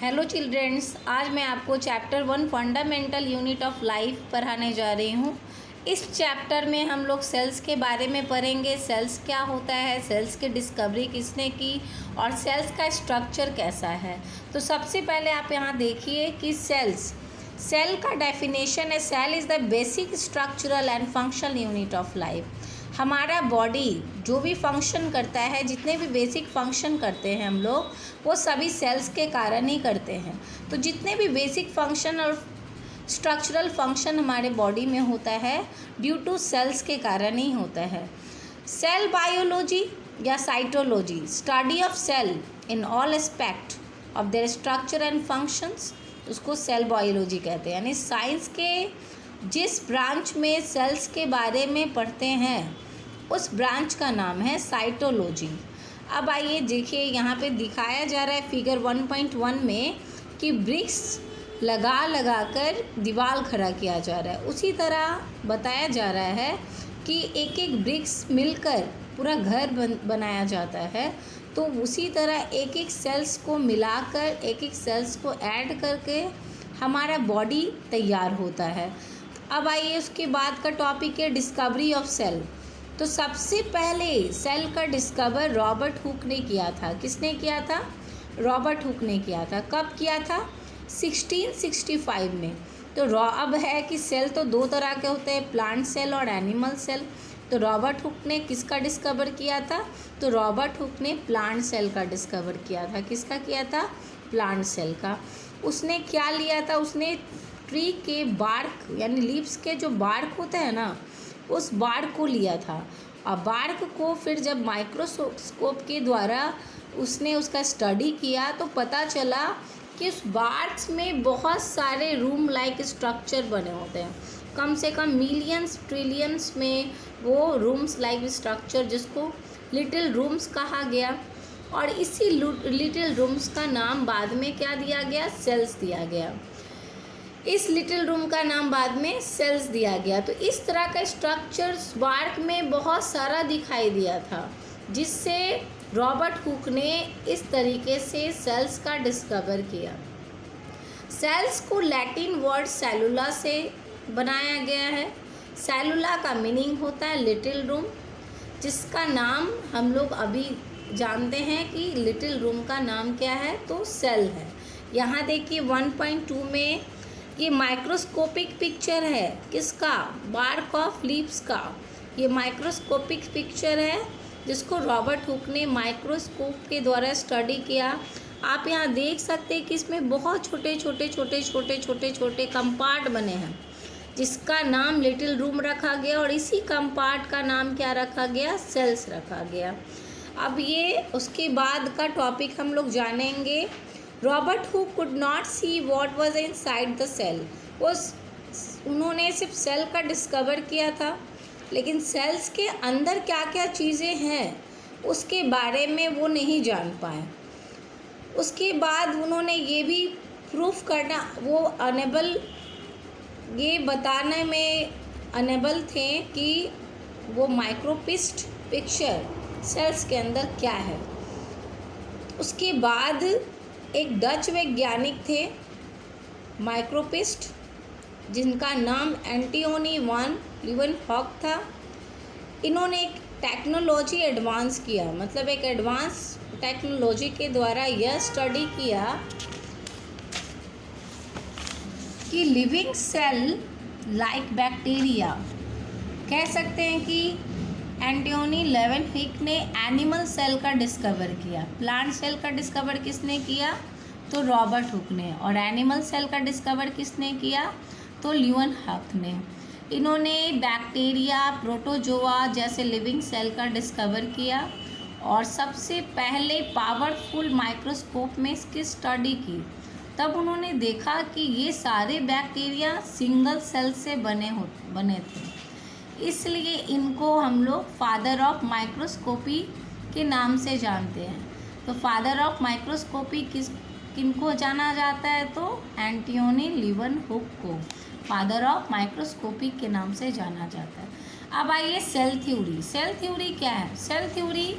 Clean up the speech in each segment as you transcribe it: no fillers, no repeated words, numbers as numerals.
Hello childrens, आज मैं आपको chapter 1 fundamental unit of life पढ़ाने जा रही हूँ। इस चैप्टर में हम लोग सेल्स के बारे में पढ़ेंगे। सेल्स क्या होता है, सेल्स की डिस्कवरी किसने की और सेल्स का स्ट्रक्चर कैसा है। तो सबसे पहले आप यहाँ देखिए कि सेल का डेफिनेशन है, cell is the basic structural and functional unit of life. हमारा बॉडी जो भी फंक्शन करता है, जितने भी बेसिक फंक्शन करते हैं हम लोग, वो सभी सेल्स के कारण ही करते हैं। तो जितने भी बेसिक फंक्शन और स्ट्रक्चरल फंक्शन हमारे बॉडी में होता है, ड्यू टू सेल्स के कारण ही होता है। सेल बायोलॉजी या cytology, study of cell in all aspect of their structure and functions, उसको सेल बायोलॉजी कहते हैं। यानी साइंस के जिस ब्रांच में सेल्स के बारे में पढ़ते हैं, उस ब्रांच का नाम है साइटोलॉजी। अब आइए देखिए, यहाँ पे दिखाया जा रहा है फिगर 1.1 में कि ब्रिक्स लगा कर दीवार खड़ा किया जा रहा है। उसी तरह बताया जा रहा है कि एक एक ब्रिक्स मिलकर पूरा घर बनाया जाता है। तो उसी तरह एक एक सेल्स को मिलाकर, एक एक सेल्स को ऐड करके हमारा बॉडी तैयार होता है। अब आइए, उसके बाद का टॉपिक है डिस्कवरी ऑफ सेल। तो सबसे पहले सेल का डिस्कवर रॉबर्ट हुक ने किया था। किसने किया था? रॉबर्ट हुक ने किया था। कब किया था? 1665 में। तो अब है कि सेल तो दो तरह के होते हैं, प्लांट सेल और एनिमल सेल। तो रॉबर्ट हुक ने किसका डिस्कवर किया था? तो रॉबर्ट हुक ने प्लांट सेल का डिस्कवर किया था। किसका किया था? प्लांट सेल का। उसने क्या लिया था? उसने ट्री के बार्क यानी लीव्स के जो बार्क होता है ना, उस बार्क को लिया था। और बार्क को फिर जब माइक्रोस्कोप के द्वारा उसने उसका स्टडी किया तो पता चला कि उस बार्क्स में बहुत सारे रूम लाइक स्ट्रक्चर बने होते हैं। कम से कम मिलियंस ट्रिलियंस में वो रूम्स लाइक स्ट्रक्चर, जिसको लिटिल रूम्स कहा गया। और इसी लिटिल रूम्स का नाम बाद में क्या दिया गया? सेल्स दिया गया। इस लिटिल रूम का नाम बाद में सेल्स दिया गया। तो इस तरह का स्ट्रक्चर बार्क में बहुत सारा दिखाई दिया था, जिससे रॉबर्ट हुक ने इस तरीके से सेल्स का डिस्कवर किया। सेल्स को लैटिन वर्ड सेलुला से बनाया गया है। सेलुला का मीनिंग होता है लिटिल रूम, जिसका नाम हम लोग अभी जानते हैं कि लिटिल रूम का नाम क्या है? तो सेल है। यहाँ देखिए 1.2 में ये माइक्रोस्कोपिक पिक्चर है। किसका? बार्क ऑफ लीव्स का। ये माइक्रोस्कोपिक पिक्चर है जिसको रॉबर्ट हुक ने माइक्रोस्कोप के द्वारा स्टडी किया। आप यहाँ देख सकते हैं कि इसमें बहुत छोटे छोटे कंपार्ट बने हैं, जिसका नाम लिटिल रूम रखा गया। और इसी कंपार्ट का नाम क्या रखा गया? सेल्स रखा गया। अब ये उसके बाद का टॉपिक हम लोग जानेंगे। Robert Hooke could not see what was inside the cell. उन्होंने सिर्फ सेल का डिस्कवर किया था, लेकिन सेल्स के अंदर क्या क्या चीज़ें हैं उसके बारे में वो नहीं जान पाए। उसके बाद उन्होंने ये भी प्रूफ करना, वो ये बताने में अनेबल थे कि वो माइक्रोपिस्ट पिक्चर सेल्स के अंदर क्या है। उसके बाद एक डच वैज्ञानिक थे माइक्रोपिस्ट, जिनका नाम एंटोनी वान लीeuwenhoek था। इन्होंने एक टेक्नोलॉजी एडवांस किया, मतलब एक एडवांस टेक्नोलॉजी के द्वारा यह स्टडी किया कि लिविंग सेल लाइक बैक्टीरिया, कह सकते हैं कि एंटोनी लीeuwenhoek ने एनिमल सेल का डिस्कवर किया। प्लांट सेल का डिस्कवर किसने किया? तो रॉबर्ट हुक ने। और एनिमल सेल का डिस्कवर किसने किया? तो लीeuwenhoek ने। इन्होंने बैक्टीरिया, प्रोटोजोआ जैसे लिविंग सेल का डिस्कवर किया और सबसे पहले पावरफुल माइक्रोस्कोप में इसकी स्टडी की। तब उन्होंने देखा कि ये सारे बैक्टीरिया सिंगल सेल से बने थे। इसलिए इनको हम लोग फादर ऑफ माइक्रोस्कोपी के नाम से जानते हैं। तो फादर ऑफ माइक्रोस्कोपी किनको जाना जाता है? तो एंटोनी लीeuwenhoek को फादर ऑफ माइक्रोस्कोपी के नाम से जाना जाता है। अब आइए सेल थ्योरी। सेल थ्योरी क्या है? सेल थ्योरी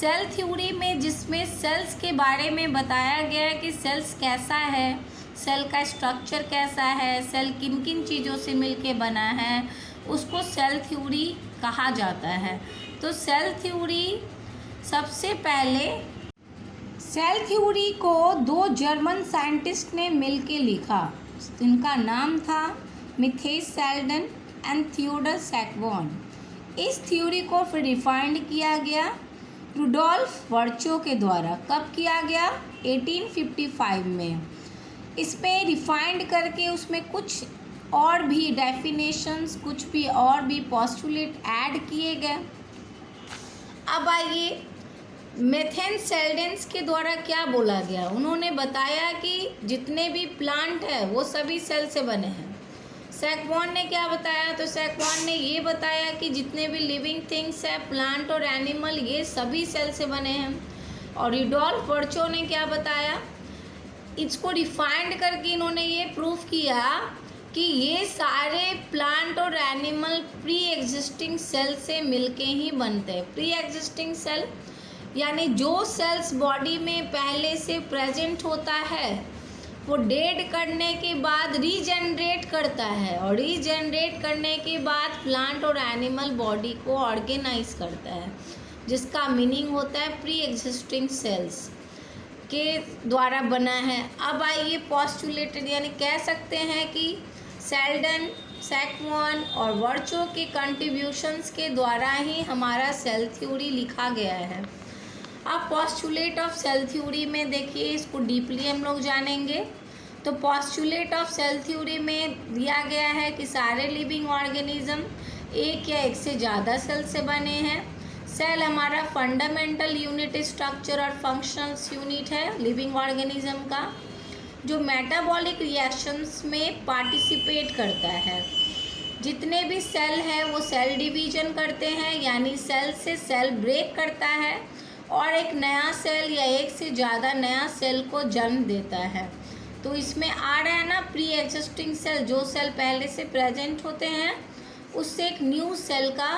सेल थ्योरी में जिसमें सेल्स के बारे में बताया गया है कि सेल्स कैसा है, सेल का स्ट्रक्चर कैसा है, सेल किन किन चीज़ों से मिलके बना है, उसको सेल थ्योरी कहा जाता है। तो सेल थ्योरी सबसे पहले सेल थ्योरी को 2 जर्मन साइंटिस्ट ने मिलके लिखा। इनका नाम था मिथेस सेल्डन एंड थियोडर सैकबॉर्न। इस थ्योरी को फिर रिफाइंड किया गया रुडोल्फ वर्चो के द्वारा। कब किया गया? 1855 में। इसमें रिफाइंड करके उसमें कुछ और भी डेफिनेशंस, कुछ भी और भी पोस्टुलेट ऐड किए गए। अब आइए मिथेस सेल्डन के द्वारा क्या बोला गया। उन्होंने बताया कि जितने भी प्लांट है वो सभी सेल से बने हैं। सैकबॉर्न ने क्या बताया? तो सैकबॉर्न ने ये बताया कि जितने भी लिविंग थिंग्स है, प्लांट और एनिमल, ये सभी सेल से बने हैं। और रुडोल्फ वर्चो ने क्या बताया? इसको रिफाइंड करके इन्होंने ये प्रूफ किया कि ये सारे प्लांट और एनिमल प्री एग्जिस्टिंग सेल से मिलके ही बनते हैं। प्री एग्जिस्टिंग सेल यानी जो सेल्स बॉडी में पहले से प्रेजेंट होता है वो डेड करने के बाद रीजनरेट करता है, और रीजनरेट करने के बाद प्लांट और एनिमल बॉडी को ऑर्गेनाइज करता है, जिसका मीनिंग होता है प्री एग्जिस्टिंग सेल्स के द्वारा बना है। अब आइए पोस्टुलेटेड यानी कह सकते हैं कि सेल्डन, सैकबॉर्न और वर्चो के कंट्रीब्यूशंस के द्वारा ही हमारा सेल थ्योरी लिखा गया है। अब पोस्टुलेट ऑफ सेल थ्योरी में देखिए, इसको डीपली हम लोग जानेंगे। तो पोस्टुलेट ऑफ सेल थ्योरी में दिया गया है कि सारे लिविंग ऑर्गेनिज्म एक या एक से ज़्यादा सेल से बने हैं। सेल हमारा फंडामेंटल यूनिट, स्ट्रक्चर और फंक्शंस यूनिट है लिविंग ऑर्गेनिज्म का, जो मेटाबॉलिक रिएक्शंस में पार्टिसिपेट करता है। जितने भी सेल है वो सेल डिवीजन करते हैं, यानी सेल से सेल ब्रेक करता है और एक नया सेल या एक से ज़्यादा नया सेल को जन्म देता है। तो इसमें आ रहा है ना प्री एग्जिस्टिंग सेल, जो सेल पहले से प्रेजेंट होते हैं उससे एक न्यू सेल का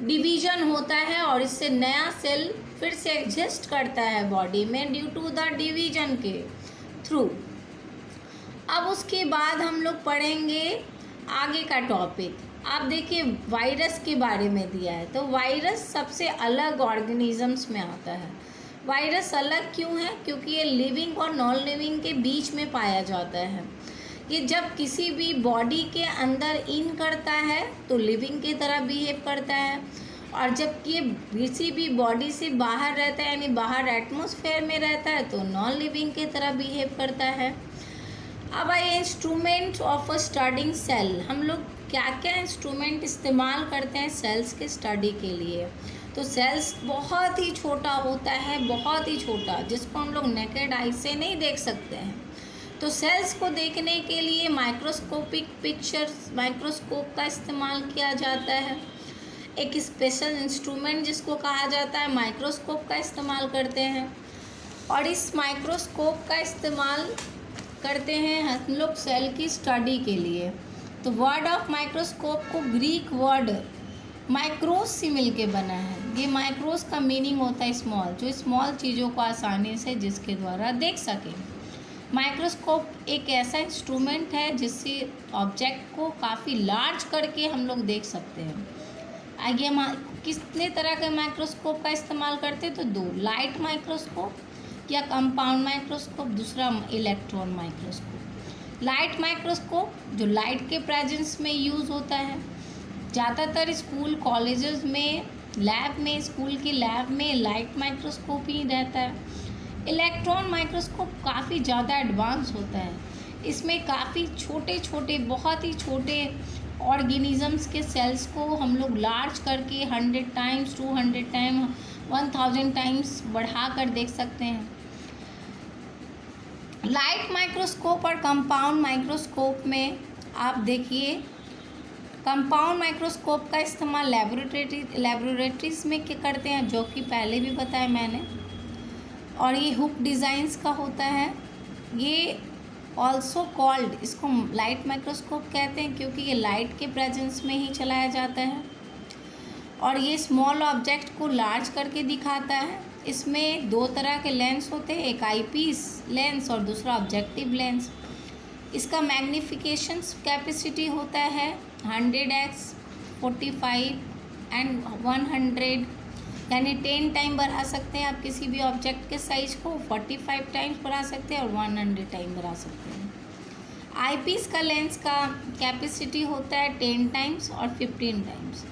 डिवीजन होता है और इससे नया सेल फिर से एग्जिस्ट करता है बॉडी में ड्यू टू द डिवीजन के थ्रू। अब उसके बाद हम लोग पढ़ेंगे आगे का टॉपिक। आप देखिए वायरस के बारे में दिया है, तो वायरस सबसे अलग ऑर्गेनिजम्स में आता है। वायरस अलग क्यों है? क्योंकि ये लिविंग और नॉन लिविंग के बीच में पाया जाता है। ये जब किसी भी बॉडी के अंदर इन करता है तो लिविंग की तरह बिहेव करता है, और जब ये किसी भी बॉडी से बाहर रहता है यानी बाहर एटमॉस्फेयर में रहता है तो नॉन लिविंग की तरह बिहेव करता है। अब आइए इंस्ट्रूमेंट ऑफ स्टडिंग सेल। हम लोग क्या क्या इंस्ट्रूमेंट इस्तेमाल करते हैं सेल्स के स्टडी के लिए। तो सेल्स बहुत ही छोटा होता है, बहुत ही छोटा, जिसको हम लोग नेकेड आई से नहीं देख सकते हैं। तो सेल्स को देखने के लिए माइक्रोस्कोपिक पिक्चर्स, माइक्रोस्कोप का इस्तेमाल किया जाता है। एक स्पेशल इंस्ट्रूमेंट जिसको कहा जाता है माइक्रोस्कोप का इस्तेमाल करते हैं, और इस माइक्रोस्कोप का इस्तेमाल करते हैं हम लोग सेल की स्टडी के लिए। तो वर्ड ऑफ माइक्रोस्कोप को ग्रीक वर्ड माइक्रोस से मिलके बना है। ये माइक्रोस का मीनिंग होता है स्मॉल, जो स्मॉल चीज़ों को आसानी से जिसके द्वारा देख सकें। माइक्रोस्कोप एक ऐसा इंस्ट्रूमेंट है जिससे ऑब्जेक्ट को काफ़ी लार्ज करके हम लोग देख सकते हैं। आइए हम कितने तरह के माइक्रोस्कोप का इस्तेमाल करते हैं? तो 2, लाइट माइक्रोस्कोप या कंपाउंड माइक्रोस्कोप, दूसरा इलेक्ट्रॉन माइक्रोस्कोप। लाइट माइक्रोस्कोप जो लाइट के प्रेजेंस में यूज़ होता है, ज़्यादातर स्कूल कॉलेजेस में लैब में, स्कूल की लैब में लाइट माइक्रोस्कोप ही रहता है। इलेक्ट्रॉन माइक्रोस्कोप काफ़ी ज़्यादा एडवांस होता है। इसमें काफ़ी छोटे छोटे, बहुत ही छोटे ऑर्गेनिजम्स के सेल्स को हम लोग लार्ज करके 100 टाइम्स, 200 टाइम, 1000 टाइम्स बढ़ा कर देख सकते हैं। लाइट माइक्रोस्कोप और कंपाउंड माइक्रोस्कोप में आप देखिए, कंपाउंड माइक्रोस्कोप का इस्तेमाल लेबोरेटरीज में करते हैं, जो कि पहले भी बताया मैंने, और ये हुक डिज़ाइंस का होता है। ये ऑल्सो कॉल्ड, इसको लाइट माइक्रोस्कोप कहते हैं क्योंकि ये लाइट के प्रेजेंस में ही चलाया जाता है। और ये स्मॉल ऑब्जेक्ट को लार्ज करके दिखाता है। इसमें दो तरह के लेंस होते हैं, एक आईपीस लेंस और दूसरा ऑब्जेक्टिव लेंस। इसका मैग्निफिकेशन कैपेसिटी होता है 100x, 45 एंड 100, यानी 10 टाइम बढ़ा सकते हैं आप किसी भी ऑब्जेक्ट के साइज को, 45 टाइम्स बढ़ा सकते हैं और 100 टाइम बढ़ा सकते हैं। आईपीस का लेंस का कैपेसिटी होता है 10 टाइम्स और 15 टाइम्स।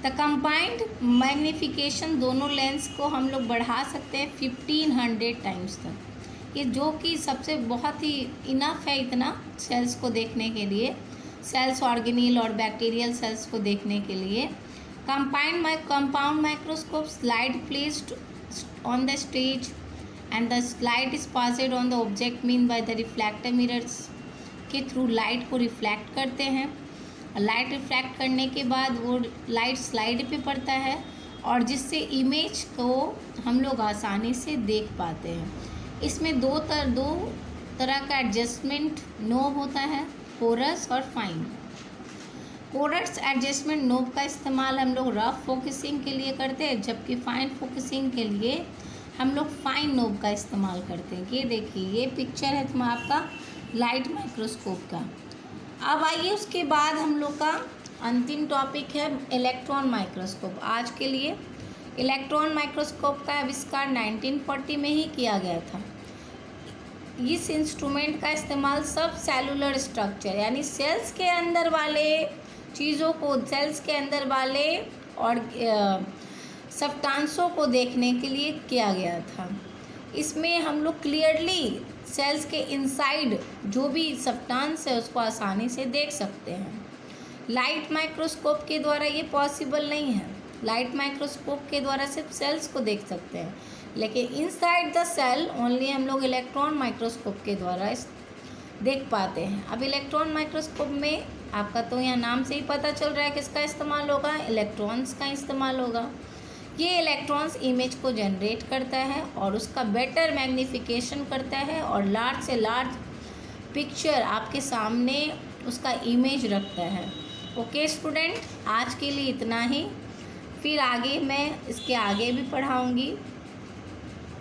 द कंबाइंड मैग्नीफिकेशन दोनों लेंस को हम लोग बढ़ा सकते हैं 1500 टाइम्स तक। ये जो कि सबसे बहुत ही इनफ है इतना सेल्स को देखने के लिए, सेल्स ऑर्गेनील और बैक्टीरियल सेल्स को देखने के लिए। Compound microscope slide placed on the stage and the light is passed on the object mean by the reflector mirrors के थ्रू लाइट को रिफ्लेक्ट करते हैं। लाइट रिफ्लेक्ट करने के बाद वो लाइट स्लाइड पे पड़ता है और जिससे इमेज को हम लोग आसानी से देख पाते हैं। इसमें दो तरह का एडजस्टमेंट नोब होता है, कोरस और फाइन। कोरस एडजस्टमेंट नोब का इस्तेमाल हम लोग रफ फोकसिंग के लिए करते हैं, जबकि फाइन फोकसिंग के लिए हम लोग फाइन नोब का इस्तेमाल करते हैं। ये देखिए, ये पिक्चर है तुम्हारा आपका लाइट माइक्रोस्कोप का। अब आइए उसके बाद हम लोग का अंतिम टॉपिक है इलेक्ट्रॉन माइक्रोस्कोप। आज के लिए इलेक्ट्रॉन माइक्रोस्कोप का आविष्कार 1940 में ही किया गया था। इस इंस्ट्रूमेंट का इस्तेमाल सब सेलुलर स्ट्रक्चर यानी सेल्स के अंदर वाले चीज़ों को, सेल्स के अंदर वाले और सब्सटेंसों को देखने के लिए किया गया था। इसमें हम लोग क्लियरली सेल्स के इनसाइड जो भी सब्सटेंस है उसको आसानी से देख सकते हैं। लाइट माइक्रोस्कोप के द्वारा ये पॉसिबल नहीं है। लाइट माइक्रोस्कोप के द्वारा सिर्फ सेल्स को देख सकते हैं, लेकिन इनसाइड द सेल ओनली हम लोग इलेक्ट्रॉन माइक्रोस्कोप के द्वारा देख पाते हैं। अब इलेक्ट्रॉन माइक्रोस्कोप में आपका तो यहाँ नाम से ही पता चल रहा है किसका इस्तेमाल होगा, इलेक्ट्रॉन्स का इस्तेमाल होगा। ये इलेक्ट्रॉन्स इमेज को जनरेट करता है और उसका बेटर मैग्नीफिकेशन करता है और लार्ज से लार्ज पिक्चर आपके सामने उसका इमेज रखता है। ओके स्टूडेंट, आज के लिए इतना ही। फिर आगे मैं इसके आगे भी पढ़ाऊँगी।